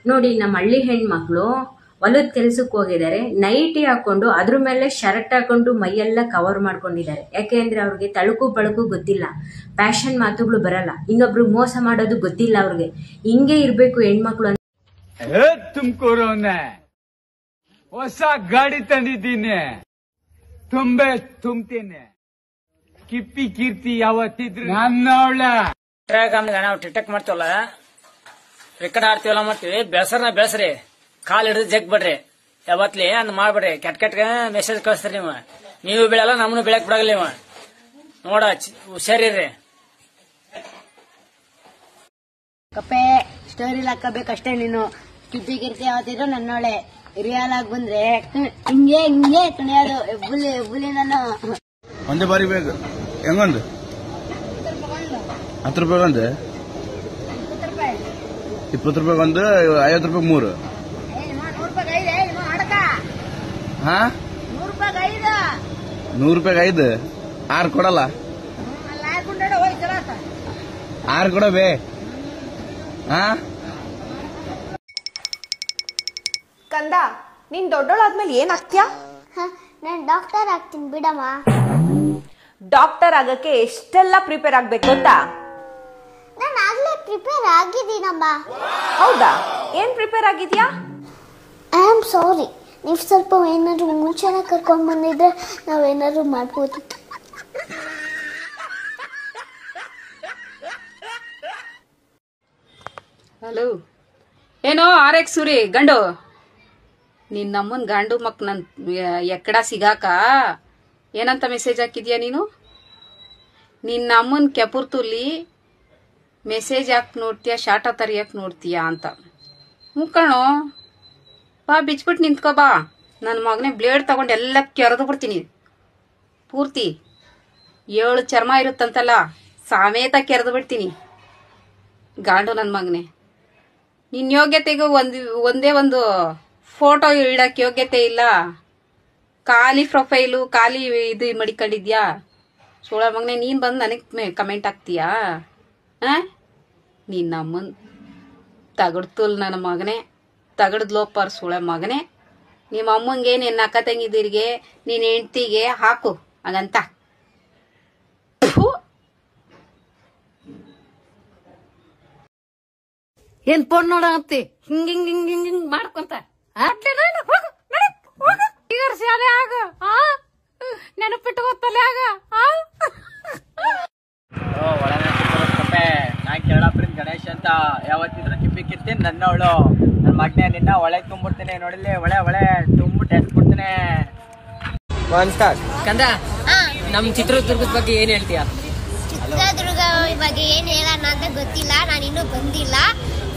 ನೋಡಿ ನಮ್ಮ ಹಳ್ಳಿ ಹೆಣ್ಮಕ್ಳು ಹೊಲದ ಕೆಲ್ಸಕ್ಕೆ ಹೋಗಿದ್ದಾರೆ, ನೈಟಿ ಹಾಕೊಂಡು ಅದ್ರ ಮೇಲೆ ಶರ್ಟ್ ಹಾಕೊಂಡು ಮೈಯೆಲ್ಲ ಕವರ್ ಮಾಡ್ಕೊಂಡಿದ್ದಾರೆ. ಯಾಕೆ ಅಂದ್ರೆ ಅವ್ರಿಗೆ ತಳುಕು ಪಳುಕು ಗೊತ್ತಿಲ್ಲ, ಫ್ಯಾಷನ್ ಮಾತುಗಳು ಬರಲ್ಲ, ಇನ್ನೊಬ್ರು ಮೋಸ ಮಾಡೋದು ಗೊತ್ತಿಲ್ಲ ಅವ್ರಿಗೆ. ಹಿಂಗೆ ಇರ್ಬೇಕು ಹೆಣ್ಮಕ್ಳು. ತುಮಕೂರವನ್ನೇ ಹೊಸ ಗಾಡಿ ತಂದಿದ್ದೀನಿ, ತುಂಬ್ತೀನಿ. ಕಿಪ್ಪಿ ಕೀರ್ತಿ ಯಾವತ್ತಿದ್ರು ನನ್ನವಳ ನಾವು ಟಿಕ್ಟಾಕ್ ಮಾಡ್ತೀವಲ್ಲ, ಕ್ರಿಕೆಟ್ ಆಡ್ತೀವಲ್ಲ, ಮಾಡ್ತೀವಿ. ಬೇಸರಿ ಕಾಲ್ ಹಿಡಿದು ಜಗ್ ಬಿಡ್ರಿ, ಯಾವತ್ಲಿ ಅಂದ್ ಮಾಡ್ಬಿಡ್ರಿ. ಕೆಟ್ಟ ಮೆಸೇಜ್ ಕಳಿಸ್ತೀರಿ ನೀವು ಬೆಳೆಯಲ್ಲ, ನಮ್ಮನ್ನು ಬೆಳಕ್ ಬಿಡಗಲ್ಲ ನೀವು. ನೋಡ ಹುಷಾರಿರ್ರಿ. ಕಪ್ಪೆ ಸ್ಟೋರಿ ಹಾಕಬೇಕಷ್ಟೇ ನೀನು. ಕಿಪ್ಪಿ ಕಿರ್ತಿ ಯಾವತ್ತಿದ್ರು ನನ್ನೊಳೆ. ರಿಯಲ್ ಆಗಿ ಬಂದ್ರೆ ಹಿಂಗೆ ತುಣಿಯೋದು. ಎಬ್ಬುಲಿ ನಾನು ಒಂದೇ ಬಾರಿ ಬೇಕು. ಹೆಂಗೊಂದು 10 ರೂಪಾಯಿಗೊಂದು, 20 ರೂಪಾಯಿಗೊಂದು, 50 ರೂಪಾಯಿ 3. ಹಾ 100 ರೂಪಾಯಿಗೆ 5. 6 ಕೊಡಲ್ಲ, 6 ಕೊಡಬೇ. ಹಾ ಕಂದ, ನೀನ್ ದೊಡ್ಡೋಳಾದ್ಮೇಲೆ ಏನಾಗ್ತೀಯಾ? ನಾನು ಡಾಕ್ಟರ್ ಆಗ್ತೀನಿ ಬಿಡಮ್ಮ. ಡಾಕ್ಟರ್ ಆಗಕ್ಕೆ ಎಷ್ಟೆಲ್ಲ ಪ್ರಿಪೇರ್ ಆಗ್ಬೇಕು ಗೊತ್ತಾ? ನಾನು ಆಗ್ಲೇ ಪ್ರಿಪೇರ್ ಆಗಿದ್ದೀನಮ್ಮ. ಹೌದಾ? ಏನ್ ಪ್ರಿಪೇರ್ ಆಗಿದ್ಯಾ? I am sorry. ನೀವು ಸ್ವಲ್ಪ ಏನಾದ್ರು ಮುಂಚೆನೆ ಕರ್ಕೊಂಡ್ ಬಂದಿದ್ರೆ ನಾವೇನಾದ್ರು ಮಾಡ್ಬೋದಿತ್ತು. ಹಲೋ, ಏನೋ RX ಸೂರಿ ಗಂಡು, ನಿನ್ನಮ್ಮನ್ ಗಂಡು ಮಕ್ ನನ್ ಎಕ್ಕಡ ಸಿಗಾಕ ಏನಂತ ಮೆಸೇಜ್ ಹಾಕಿದ್ಯಾ ನೀನು? ನಿನ್ನ ಅಮ್ಮನ್ ಕೆಪುರ್ತುಲಿ ಮೆಸೇಜ್ ಯಾಕೆ ನೋಡ್ತೀಯಾ, ಶಾಟ ತರಿಯಕ್ ನೋಡ್ತೀಯಾ ಅಂತ. ಮುಕ್ಕಣೋ ಬಾ, ಬಿಚ್ಬಿಟ್ಟು ನಿಂತ್ಕೋ ಬಾ. ನನ್ನ ಮಗನೇ ಬ್ಲೇಡ್ ತಗೊಂಡು ಎಲ್ಲ ಕೆರೆದು ಬಿಡ್ತೀನಿ ಪೂರ್ತಿ. 7 ಚರ್ಮ ಇರುತ್ತಂತಲ್ಲ, ಸಮೇತ ಕೆರೆದು ಬಿಡ್ತೀನಿ. ಗಾಂಡು ನನ್ನ ಮಗನೇ, ನಿನ್ನ ಯೋಗ್ಯತೆಗೂ ಒಂದೇ ಒಂದು ಫೋಟೋ ಇಡಕ್ಕೆ ಯೋಗ್ಯತೆ ಇಲ್ಲ. ಖಾಲಿ ಪ್ರೊಫೈಲು, ಖಾಲಿ ಇದು ಮಡಿಕೊಂಡಿದ್ಯಾ ಸೋಳ ಮಗನೇ. ನೀನ್ ಬಂದು ನನಗೆ ಕಮೆಂಟ್ ಹಾಕ್ತೀಯಾ? ನಿನ್ನ ಅಮ್ಮನ್ ತಗಡ್ತುಲ್ ನನ್ನ ಮಗನೇ, ತಗಡ್ದ್ಲೋಪರ್ ಸೋಳ ಮಗನೇ. ನಿಮ್ಮ ಅಮ್ಮಂಗೆ, ನಿನ್ನ ಅಕ್ಕ ತಂಗಿದಿರಿಗೆ, ನಿನ್ನ ಹೆಂಡ್ತಿಗೆ ಹಾಕು ಹಾಗಂತ. ಏನ್ ಫೋನ್ ನೋಡಂತಿ ಹಿಂಗ್ ಮಾಡ್ಕೊಂತ ಶಾಲೆ ಆಗ ನೆನಪಿಟ್ಟುಕೊತ್ತಲೆ ಆಗ. ನಾ ಕೇಳಪ್ರಿನ್ ಗಣೇಶ್ ಅಂತ. ಯಾವತ್ತಿದ್ರು ಕಿಪ್ಪಿ ಕಿರ್ತೀನಿ ನನ್ನವಳು. ನನ್ನ ಮಗನೇ ನಿನ್ನ ಒಳೆ ತುಂಬಿಡ್ತೀನಿ. ನೋಡಿಲ್ಲಿ ಒಳೆ ತುಂಬಿಟ್ಟು ಎಸ್ಬಿಡ್ತೀನಿ. ಕಂದ, ನಮ್ ಚಿತ್ರದುರ್ಗದ ಬಗ್ಗೆ ಏನ್ ಹೇಳ್ತೀಯ? ಚಿತ್ರದುರ್ಗ ಬಗ್ಗೆ ಏನ್ ಹೇಳೋಣ ಅಂತ ಗೊತ್ತಿಲ್ಲ, ನಾನು ಇನ್ನೂ ಬಂದಿಲ್ಲ.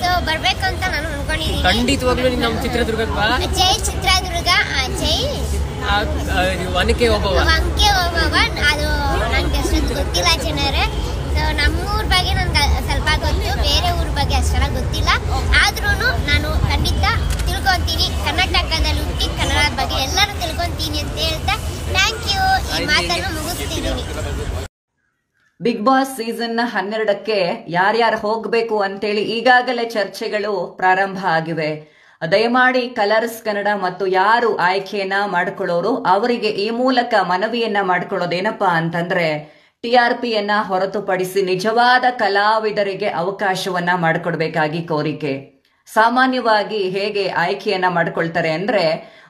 ಸೊ ಬರ್ಬೇಕು ಅಂತ ನಾನು ಅನ್ಕೊಂಡಿದ್ದೀನಿ. ಖಂಡಿತವಾಗ್ಲೂ ನೀನ್ ನಮ್ ಚಿತ್ರದುರ್ಗಕ್ಕೆ ಬಾ. ಜೈ ಚಿತ್ರದುರ್ಗ, ಜೈ ಒನಕೆ ಓಬವ್ವ. ಅದು ನಂಗೆ ಅಷ್ಟೊಂದು ಗೊತ್ತಿಲ್ಲ ಜನರೇ. ಸೊ ನಮ್ಮೂರ್ ಬಗ್ಗೆ ನನ್ಗೆ ಸ್ವಲ್ಪ ಗೊತ್ತು, ಬೇರೆ ಊರ್ ಬಗ್ಗೆ ಅಷ್ಟೆಲ್ಲ ಗೊತ್ತಿಲ್ಲ. ಆದ್ರೂ ನಾನು ಖಂಡಿತ ತಿಳ್ಕೊಂತೀನಿ. ಕರ್ನಾಟಕದಲ್ಲಿ ಹುಟ್ಟಿ ಕನ್ನಡದ ಬಗ್ಗೆ ಎಲ್ಲರೂ ತಿಳ್ಕೊಂತೀನಿ ಅಂತ ಹೇಳ್ತಾ ಥ್ಯಾಂಕ್ ಯು. ಈ ಮಾತನ್ನು ಮುಗಿಸ್ತಿದ್ದೀನಿ. ಬಿಗ್ ಬಾಸ್ ಸೀಸನ್ 12ಕ್ಕೆ ಯಾರ್ಯಾರು ಹೋಗ್ಬೇಕು ಅಂತೇಳಿ ಈಗಾಗಲೇ ಚರ್ಚೆಗಳು ಪ್ರಾರಂಭ ಆಗಿವೆ. ದಯಮಾಡಿ ಕಲರ್ಸ್ ಕನ್ನಡ ಮತ್ತು ಯಾರು ಆಯ್ಕೆಯನ್ನ ಮಾಡ್ಕೊಳ್ಳೋರು ಅವರಿಗೆ ಈ ಮೂಲಕ ಮನವಿಯನ್ನ ಮಾಡ್ಕೊಳ್ಳೋದೇನಪ್ಪಾ ಅಂತಂದ್ರೆ, TRPಯನ್ನ ಹೊರತುಪಡಿಸಿ ನಿಜವಾದ ಕಲಾವಿದರಿಗೆ ಅವಕಾಶವನ್ನ ಮಾಡಿಕೊಡ್ಬೇಕಾಗಿ ಕೋರಿಕೆ. ಸಾಮಾನ್ಯವಾಗಿ ಹೇಗೆ ಆಯ್ಕೆಯನ್ನ ಮಾಡ್ಕೊಳ್ತಾರೆ ಅಂದ್ರೆ,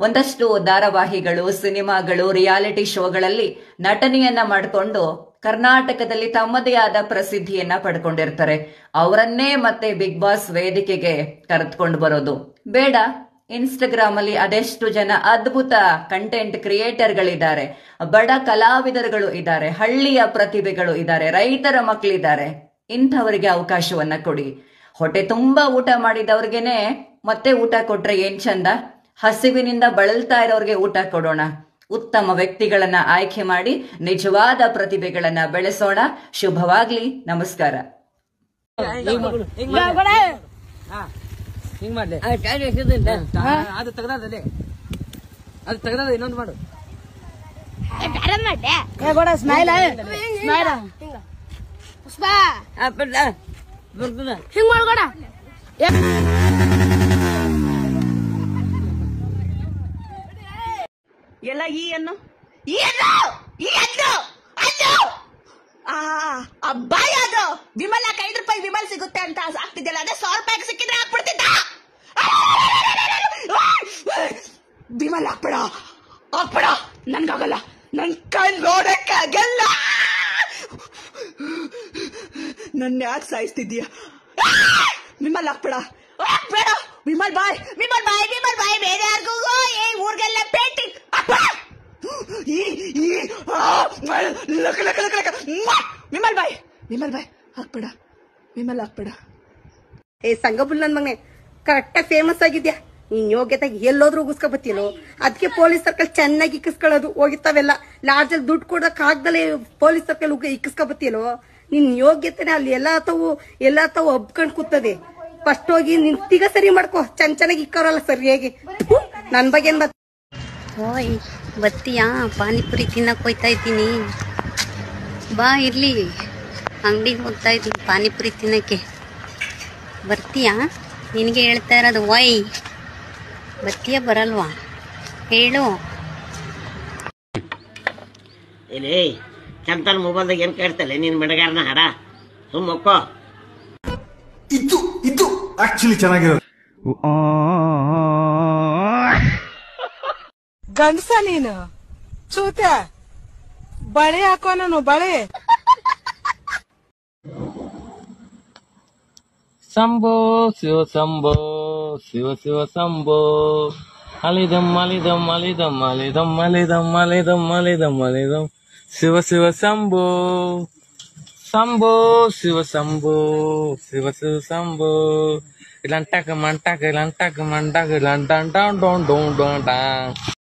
ಒಂದಷ್ಟು ಧಾರಾವಾಹಿಗಳು, ಸಿನಿಮಾಗಳು, ರಿಯಾಲಿಟಿ ಶೋಗಳಲ್ಲಿ ನಟನೆಯನ್ನ ಮಾಡಿಕೊಂಡು ಕರ್ನಾಟಕದಲ್ಲಿ ತಮ್ಮದೇ ಆದ ಪ್ರಸಿದ್ಧಿಯನ್ನ ಪಡ್ಕೊಂಡಿರ್ತಾರೆ. ಅವರನ್ನೇ ಮತ್ತೆ ಬಿಗ್ ಬಾಸ್ ವೇದಿಕೆಗೆ ಕರೆದುಕೊಂಡು ಬರೋದು ಬೇಡ. ಇನ್ಸ್ಟಾಗ್ರಾಮ್ ಅಲ್ಲಿ ಅದೆಷ್ಟು ಜನ ಅದ್ಭುತ ಕಂಟೆಂಟ್ ಕ್ರಿಯೇಟರ್ಗಳಿದ್ದಾರೆ, ಬಡ ಕಲಾವಿದರುಗಳು ಇದ್ದಾರೆ, ಹಳ್ಳಿಯ ಪ್ರತಿಭೆಗಳು ಇದ್ದಾರೆ, ರೈತರ ಮಕ್ಕಳಿದ್ದಾರೆ. ಇಂಥವರಿಗೆ ಅವಕಾಶವನ್ನ ಕೊಡಿ. ಹೊಟ್ಟೆ ತುಂಬಾ ಊಟ ಮಾಡಿದವ್ರಿಗೆನೆ ಮತ್ತೆ ಊಟ ಕೊಟ್ರೆ ಏನ್ ಚಂದ. ಹಸಿವಿನಿಂದ ಬಳಲ್ತಾ ಇರೋರ್ಗೆ ಊಟ ಕೊಡೋಣ. ಉತ್ತಮ ವ್ಯಕ್ತಿಗಳನ್ನ ಆಯ್ಕೆ ಮಾಡಿ ನಿಜವಾದ ಪ್ರತಿಭೆಗಳನ್ನ ಬೆಳೆಸೋಣ. ಶುಭವಾಗ್ಲಿ. ನಮಸ್ಕಾರ. ಹಿಂಗ್ ಮಾಡ್ಲಿ, ಅದು ತೆಗ್ದದೆ, ಅದು ತೆಗ್ದದ. ಇನ್ನೊಂದು ಮಾಡು. ಸ್ಮೈಲ್ ಹಿಂಗ್ ಮಾಡ್ಕೊಡ. ಎಲ್ಲ ಈ ಅನ್ನು ಬಾಯ್ ಅದು ವಿಮಲ್ 5 ರೂಪಾಯಿ ವಿಮಲ್ ಸಿಗುತ್ತೆ ಅಂತ ಆಗ್ತಿದ್ಯಲ್ಲ ಅದೇ 100 ರೂಪಾಯಿಗೆ ಸಿಕ್ಕಿದ್ರೆ ಹಾಕ್ಬಿಡ್ತಿದ್ದ. ವಿಮಲ್ ಹಾಕ್ಬೇಡ ನನ್ಗಾಗಲ್ಲ, ನನ್ ಕೈ ನೋಡಕ್ಕಾಗಲ್ಲ. ನನ್ನ ಯಾಕೆ ಸಾಯಿಸ್ತಿದ್ದೀಯ? ವಿಮಲ್ ಹಾಕ್ಬೇಡ ವಿಮಲ್ ಬಾಯ್ ಬೇರೆ ಯಾರಿಗೂ ಊರ್ಗೆಲ್ಲ ಪೇಂಟಿಂಗ್ ವಿಮಲ್ ಬಾಯ್ ಹಾಕ್ಬೇಡ ಸಂಗಬುಲ್ ನನ್ ಮಗನೆ ಕರೆಕ್ಟಾಗಿ ಫೇಮಸ್ ಆಗಿದ್ಯಾ. ನೀನ್ ಯೋಗ್ಯತೆಗೆ ಎಲ್ಲೋದ್ರೂ ಉಗಿಸ್ಕೊಬತ್ತೀನೋ, ಅದಕ್ಕೆ ಪೊಲೀಸ್ ಸರ್ಕಲ್ ಚೆನ್ನಾಗಿ ಇಕ್ಕಿಸ್ಕೊಳ್ಳೋದು ಹೋಗಿತ್ತಾವೆಲ್ಲ. ಲಾಡ್ಜಲ್ಲಿ ದುಡ್ಡು ಕೊಡಕ್ ಆಗ್ದಲೇ ಪೊಲೀಸ್ ಸರ್ಕಲ್ ಇಕ್ಕಿಸ್ಕೊಬತ್ತೀನೋ. ನಿನ್ ಯೋಗ್ಯತೆನೆ ಅಲ್ಲಿ ಎಲ್ಲ ತಾವು ಒಬ್ಕೊಂಡ್ ಕೂತದೆ. ಫಸ್ಟ್ ಹೋಗಿ ನಿನ್ ತಿಗ ಸರಿ ಮಾಡ್ಕೋ, ಚೆನ್ನಾಗಿ ಇಕ್ಕವ್ರಲ್ಲ ಸರಿಯಾಗಿ. ನನ್ ಬಗ್ಗೆ ಏನ್ ಓಯ್ ಬತ್ತೀಯಾ? ಪಾನಿಪುರಿ ತಿನ್ನಕ್ ಹೋಯ್ತಾ ಇದ್ದೀನಿ, ಬಾ ಇರ್ಲಿ, ಅಂಗಡಿಗೆ ಹೋಗ್ತಾ ಇದ್ದೀನಿ ಪಾನಿಪುರಿ ತಿನ್ನಕ್ಕೆ, ಬರ್ತೀಯಾ? ನಿನಗೆ ಹೇಳ್ತಾ ಇರೋದು. ಓಯ್ ಬರ್ತೀಯಾ ಬರಲ್ವಾ ಹೇಳು. ಇಲ್ಲಿ ಚಂತನ್ ಮೊಬೈಲ್ದಾಗ ಏನ್ ಕೇಳ್ತಲ್ಲ ನೀನ್ ಮೆಡಗಾರನ ಹಾಡ ಸುಮ್ಮಕ್ಕೋ. ಇದು ಆಕ್ಚುಲಿ ಚೆನ್ನಾಗಿರೋದು. ಗಂಡಸ ನೀನು ಚೂತ ಬಳೆ ಹಾಕೋ, ನಾನು ಬಳೆ ಶಂಭೋ ಶಿವ ಶಂಭೋ ಶಿವ ಶಿವ ಶಂಭೋ ಅಲಿದಂ ಅಲಿದಂ ಅಲಿದಂ ಅಲಿದಂ ಅಲಿದಂ ಅಲಿದಂ ಅಲಿದಂ ಅಲಿದಂ ಶಿವ ಶಿವ ಶಂಭೋ ಶಂಭೋ ಶಿವ ಶಂಭೋ ಶಿವ ಶಿವ ಶಂಭೋ ಇಲ್ಲಂಟಾಕ ಮಂಟಾಕ ಇಲ್ಲಂಟಾಕ ಮಂಟಾಕ ಇಲ್ಲಂಟ.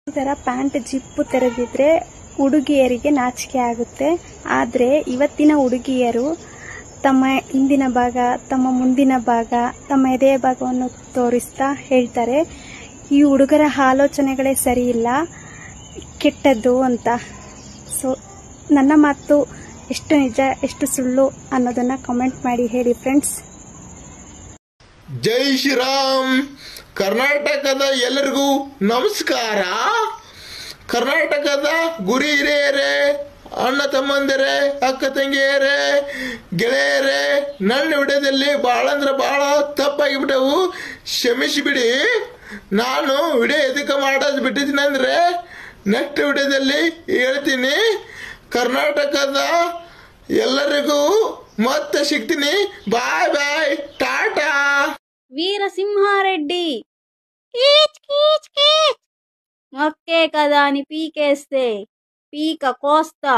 ಈ ತರ ಪ್ಯಾಂಟ್ ಜಿಪ್ಪು ತೆರೆದಿದ್ರೆ ಹುಡುಗಿಯರಿಗೆ ನಾಚಿಕೆ ಆಗುತ್ತೆ. ಆದ್ರೆ ಇವತ್ತಿನ ಹುಡುಗಿಯರು ತಮ್ಮ ಹಿಂದಿನ ಭಾಗ, ತಮ್ಮ ಮುಂದಿನ ಭಾಗ, ತಮ್ಮ ಎದೆಯ ಭಾಗವನ್ನು ತೋರಿಸ್ತಾ ಹೇಳ್ತಾರೆ ಈ ಹುಡುಗರ ಆಲೋಚನೆಗಳೇ ಸರಿ ಇಲ್ಲ, ಕೆಟ್ಟದ್ದು ಅಂತ. ಸೊ ನನ್ನ ಮಾತು ಎಷ್ಟು ನಿಜ ಎಷ್ಟು ಸುಳ್ಳು ಅನ್ನೋದನ್ನ ಕಮೆಂಟ್ ಮಾಡಿ ಹೇಳಿ ಫ್ರೆಂಡ್ಸ್. ಜೈ ಶ್ರೀರಾಮ್. ಕರ್ನಾಟಕದ ಎಲ್ಲರಿಗೂ ನಮಸ್ಕಾರ. ಕರ್ನಾಟಕದ ಗುರಿ ಹಿರಿಯರೇ, ಅಣ್ಣ ತಮ್ಮಂದಿರೇ, ಅಕ್ಕ ತಂಗಿಯರೇ, ಗೆಳೆಯರೇ, ನನ್ನ ವಿಡಿಯೋದಲ್ಲಿ ಬಹಳ ಅಂದ್ರೆ ಬಹಳ ತಪ್ಪಾಗಿಬಿಟ್ಟವು, ಕ್ಷಮಿಸಿಬಿಡಿ. ನಾನು ವಿಡಿಯೋ ಎದಕ್ಕೆ ಮಾಡೋದು ಬಿಟ್ಟಿದ್ದೀನಿ ಅಂದ್ರೆ ನೆಕ್ಸ್ಟ್ ವಿಡಿಯೋದಲ್ಲಿ ಹೇಳ್ತೀನಿ. ಕರ್ನಾಟಕದ ಎಲ್ಲರಿಗೂ ಮತ್ತೆ ಸಿಗ್ತೀನಿ. ಬಾಯ್ ಬಾಯ್, ಟಾಟಾ. వీరసింహారెడ్డి కీచ్ కీచ్ కీచ్ మొక్కే కదా అని పీకేస్తే పీక కోస్తా.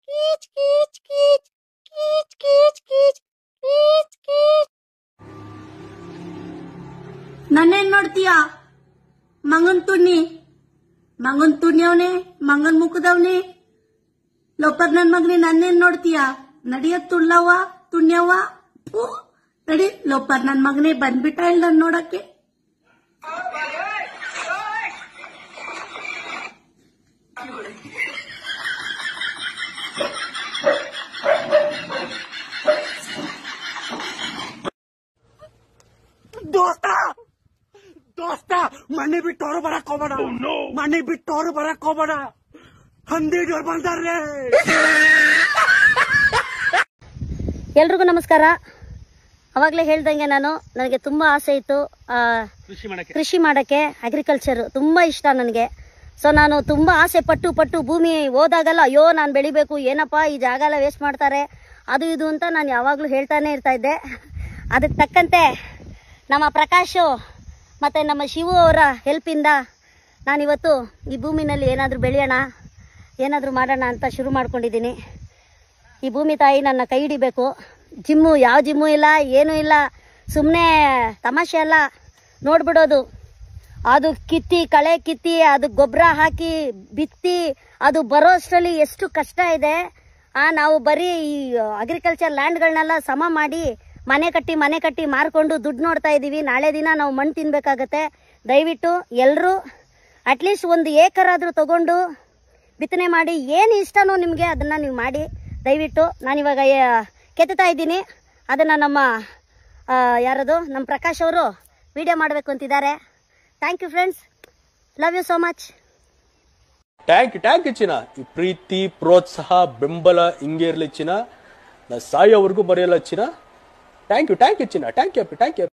కీచ్ కీచ్ కీచ్ కీచ్ కీచ్ కీచ్ కీచ్ కీచ్. ನನ್ನೇನ್ ನೋಡ್ತೀಯಾ? ಮಂಗನ್ ತುಣ್ಯವನೇ, ಮಂಗನ್ ಮುಖದವನೇ, ಲೋಪರ್ ನನ್ ಮಗನೇ, ನನ್ನೇನ್ ನೋಡ್ತೀಯಾ? ನಡಿಯ ತುಣ್ಯವ ನಡಿ ಲೋಪರ್ ನನ್ ಮಗನೇ, ಬಂದ್ಬಿಟ್ಟ ಇಲ್ಲ ನನ್ ನೋಡಕ್ಕೆ. ದೋಸ್ತ ಮನೆ ಬಿಟ್ಟವ್ರು ಬರಕ್ ಹೋಗ್ಬೇಡ, ಹಂದಿ ಜೋರ್ ಬಂದಾರ್ರೆ. ಎಲ್ರಿಗೂ ನಮಸ್ಕಾರ. ಅವಾಗಲೇ ಹೇಳ್ದಂಗೆ ನನಗೆ ತುಂಬಾ ಆಸೆ ಇತ್ತು ಕೃಷಿ ಮಾಡಕ್ಕೆ, ಅಗ್ರಿಕಲ್ಚರ್ ತುಂಬಾ ಇಷ್ಟ ನನಗೆ. ಸೊ ನಾನು ತುಂಬಾ ಆಸೆ ಪಟ್ಟು ಭೂಮಿ ಹೋದಾಗಲ್ಲ ಅಯ್ಯೋ ನಾನು ಬೆಳಿಬೇಕು, ಏನಪ್ಪ ಈ ಜಾಗ ಎಲ್ಲ ವೇಸ್ಟ್ ಮಾಡ್ತಾರೆ ಅದು ಇದು ಅಂತ ನಾನು ಯಾವಾಗಲೂ ಹೇಳ್ತಾನೆ ಇರ್ತಾ ಇದ್ದೆ. ಅದಕ್ಕೆ ತಕ್ಕಂತೆ ನಮ್ಮ ಪ್ರಕಾಶು ಮತ್ತು ನಮ್ಮ ಶಿವು ಅವರ ಹೆಲ್ಪಿಂದ ನಾನಿವತ್ತು ಈ ಭೂಮಿನಲ್ಲಿ ಏನಾದರೂ ಬೆಳೆಯೋಣ, ಏನಾದರೂ ಮಾಡೋಣ ಅಂತ ಶುರು ಮಾಡ್ಕೊಂಡಿದ್ದೀನಿ. ಈ ಭೂಮಿ ತಾಯಿ ನನ್ನ ಕೈ ಹಿಡಿಬೇಕು. ಯಾವ ಜಿಮ್ಮು ಇಲ್ಲ, ಏನೂ ಇಲ್ಲ, ಸುಮ್ಮನೆ ತಮಾಷೆ ಅಲ್ಲ, ನೋಡ್ಬಿಡೋದು. ಅದು ಕಳೆ ಕಿತ್ತಿ ಅದು ಗೊಬ್ಬರ ಹಾಕಿ ಬಿತ್ತಿ ಅದು ಬರೋ ಅಷ್ಟರಲ್ಲಿ ಎಷ್ಟು ಕಷ್ಟ ಇದೆ. ನಾವು ಬರೀ ಈ ಅಗ್ರಿಕಲ್ಚರ್ ಲ್ಯಾಂಡ್ಗಳನ್ನೆಲ್ಲ ಸಮ ಮಾಡಿ ಮನೆ ಕಟ್ಟಿ ಮಾರ್ಕೊಂಡು ದುಡ್ಡು ನೋಡ್ತಾ ಇದ್ದೀವಿ. ನಾಳೆ ದಿನ ನಾವು ಮಣ್ಣು ತಿನ್ಬೇಕಾಗತ್ತೆ. ದಯವಿಟ್ಟು ಎಲ್ಲರೂ ಅಟ್ಲೀಸ್ಟ್ 1 ಏಕರ್ ಆದರೂ ತಗೊಂಡು ಬಿತ್ತನೆ ಮಾಡಿ, ಏನು ಇಷ್ಟನೋ ನಿಮಗೆ ಅದನ್ನು ನೀವು ಮಾಡಿ. ದಯವಿಟ್ಟು ನಾನಿವಾಗ ಕೆತ್ತಾ ಇದ್ದೀನಿ, ಅದನ್ನು ನಮ್ಮ ಪ್ರಕಾಶ್ ಅವರು ವಿಡಿಯೋ ಮಾಡಬೇಕು ಅಂತಿದ್ದಾರೆ. Thank you friends, love you so much. Thank you ಚಿನ್ನ. ಈ ಪ್ರೀತಿ ಪ್ರೋತ್ಸಾಹ ಬೆಂಬಲ ಹಿಂಗೆ ಇರ್ಲಿ ಚಿನ್ನ. ನಾ ಸಾಯೋವರೆಗೂ ಮರೆಯಲ್ಲ ಚಿನ್ನ. ಥ್ಯಾಂಕ್ ಯು ಚಿನ್ನ. Thank you.